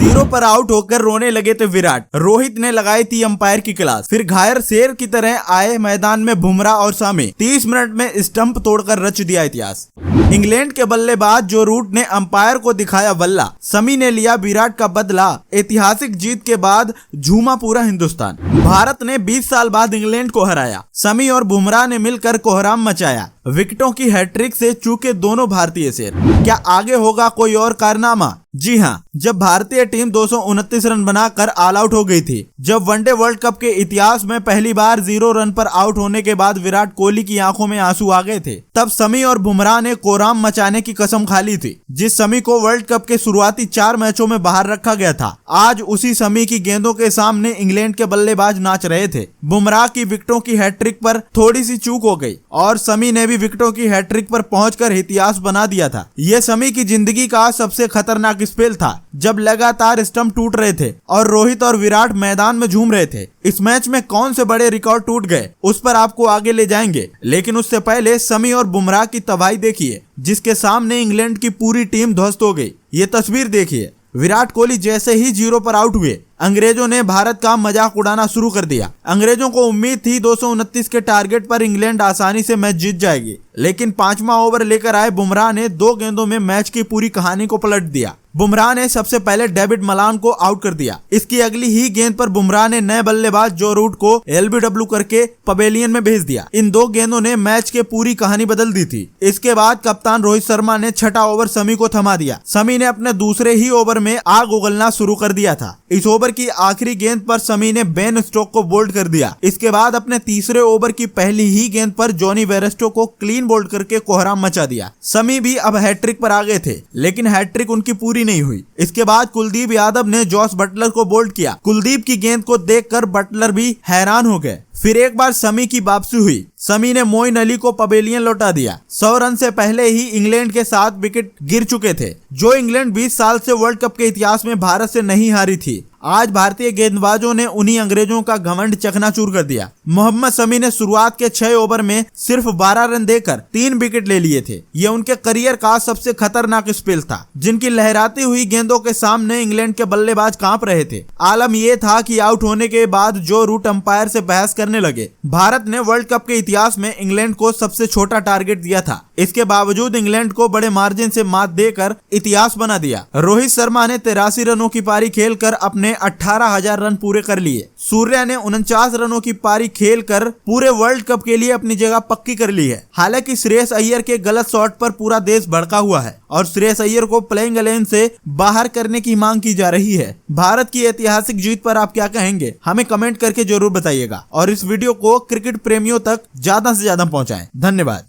Zero पर out होकर रोने लगे थे विराट। रोहित ने लगाई थी अंपायर की क्लास। फिर घायल शेर की तरह आए मैदान में बुमराह और शामी। 30 मिनट में स्टंप तोड़कर रच दिया इतिहास। इंग्लैंड के बल्लेबाज जो रूट ने अंपायर को दिखाया वल्ला। शमी ने लिया विराट का बदला। ऐतिहासिक जीत के बाद झूमा पूरा हिंदुस्तान। भारत ने 20 साल बाद इंग्लैंड को हराया। शमी और बुमराह ने मिलकर कोहराम मचाया। विकेटों की हैट्रिक से चूके दोनों भारतीय शेर। क्या आगे होगा कोई और कारनामा? जी हाँ, जब भारतीय टीम 229 रन बनाकर ऑल आउट हो गई थी। जब वनडे वर्ल्ड कप के इतिहास में पहली बार 0 रन पर आउट होने के बाद विराट कोहली की आंखों में आंसू आ गए थे, तब शमी और बुमराह ने कोहराम मचाने की कसम खा ली थी। जिस शमी को वर्ल्ड कप के शुरुआती 4 मैचों में बाहर रखा गया था, आज उसी शमी की गेंदों के सामने इंग्लैंड के बल्लेबाज नाच रहे थे। बुमराह की विकेटों की हैट्रिक पर थोड़ी सी चूक हो गई और शमी ने भी विकेटों की हैट्रिक पर पहुंचकर इतिहास बना दिया था। यह शमी की जिंदगी का सबसे खतरनाक स्पेल था, जब लगातार स्टंप टूट रहे थे और रोहित और विराट मैदान में झूम रहे थे। इस मैच में कौन से बड़े रिकॉर्ड टूट गए, उस पर आपको आगे ले जाएंगे, लेकिन उससे पहले शमी और बुमराह की तबाही देखिए, जिसके सामने इंग्लैंड की पूरी टीम ध्वस्त हो गई। ये तस्वीर देखिए। विराट कोहली जैसे ही 0 पर आउट हुए, अंग्रेजों ने भारत का मजाक उड़ाना शुरू कर दिया। अंग्रेजों को उम्मीद थी 229 के टारगेट पर इंग्लैंड आसानी से मैच जीत जाएगी, लेकिन 5वां ओवर लेकर आए बुमराह ने 2 गेंदों में मैच की पूरी कहानी को पलट दिया। बुमराह ने सबसे पहले डेविड मलान को आउट कर दिया। इसकी अगली ही गेंद पर बुमराह ने नए बल्लेबाज जो रूट को LBW करके पवेलियन में भेज दिया। इन 2 गेंदों ने मैच के पूरी कहानी बदल दी थी। इसके बाद कप्तान रोहित शर्मा ने 6ठा ओवर शमी को थमा दिया। शमी ने अपने दूसरे ही ओवर में आग उगलना शुरू कर दिया था। इस ओवर की आखिरी गेंद पर शमी ने बेन स्टोक को बोल्ड कर दिया। इसके बाद अपने तीसरे ओवर की पहली ही गेंद पर जॉनी बेयरस्टो को क्लीन बोल्ड करके कोहराम मचा दिया। शमी भी अब हैट्रिक पर आ गए थे, लेकिन हैट्रिक उनकी पूरी नहीं हुई। इसके बाद कुलदीप यादव ने जॉस बटलर को बोल्ड किया। कुलदीप की गेंद को देखकर बटलर भी हैरान हो गए। फिर एक बार शमी की वापसी हुई। शमी ने मोइन अली को पवेलियन लौटा दिया। 100 रन से पहले ही इंग्लैंड के 7 विकेट गिर चुके थे। जो इंग्लैंड 20 साल से वर्ल्ड कप के इतिहास में भारत से नहीं हारी थी, आज भारतीय गेंदबाजों ने उन्हीं अंग्रेजों का घमंड चकनाचूर कर दिया। मोहम्मद शमी ने शुरुआत के 6 ओवर में सिर्फ 12 रन देकर 3 विकेट ले लिए थे। यह उनके करियर का सबसे खतरनाक स्पेल था, जिनकी लहराती हुई गेंदों के सामने इंग्लैंड के बल्लेबाज कांप रहे थे। आलम यह था कि आउट होने के बाद जो रूट अंपायर से बहस करने लगे। भारत ने वर्ल्ड कप के इतिहास में इंग्लैंड को सबसे छोटा टारगेट दिया था। इसके बावजूद इंग्लैंड को बड़े मार्जिन से मात देकर इतिहास बना दिया। रोहित शर्मा ने 83 रनों की पारी खेलकर अपने 18,000 रन पूरे कर लिए। सूर्या ने 49 रनों की पारी खेलकर पूरे वर्ल्ड कप के लिए अपनी जगह पक्की कर ली है। हालांकि श्रेयस अय्यर के गलत शॉट पर पूरा देश भड़का हुआ है और श्रेयस अय्यर को प्लेइंग 11 से बाहर करने की मांग की जा रही है। भारत की ऐतिहासिक जीत पर आप क्या कहेंगे, हमें कमेंट करके जरूर बताइएगा और इस वीडियो को क्रिकेट प्रेमियों तक ज्यादा से ज्यादा पहुंचाएं। धन्यवाद।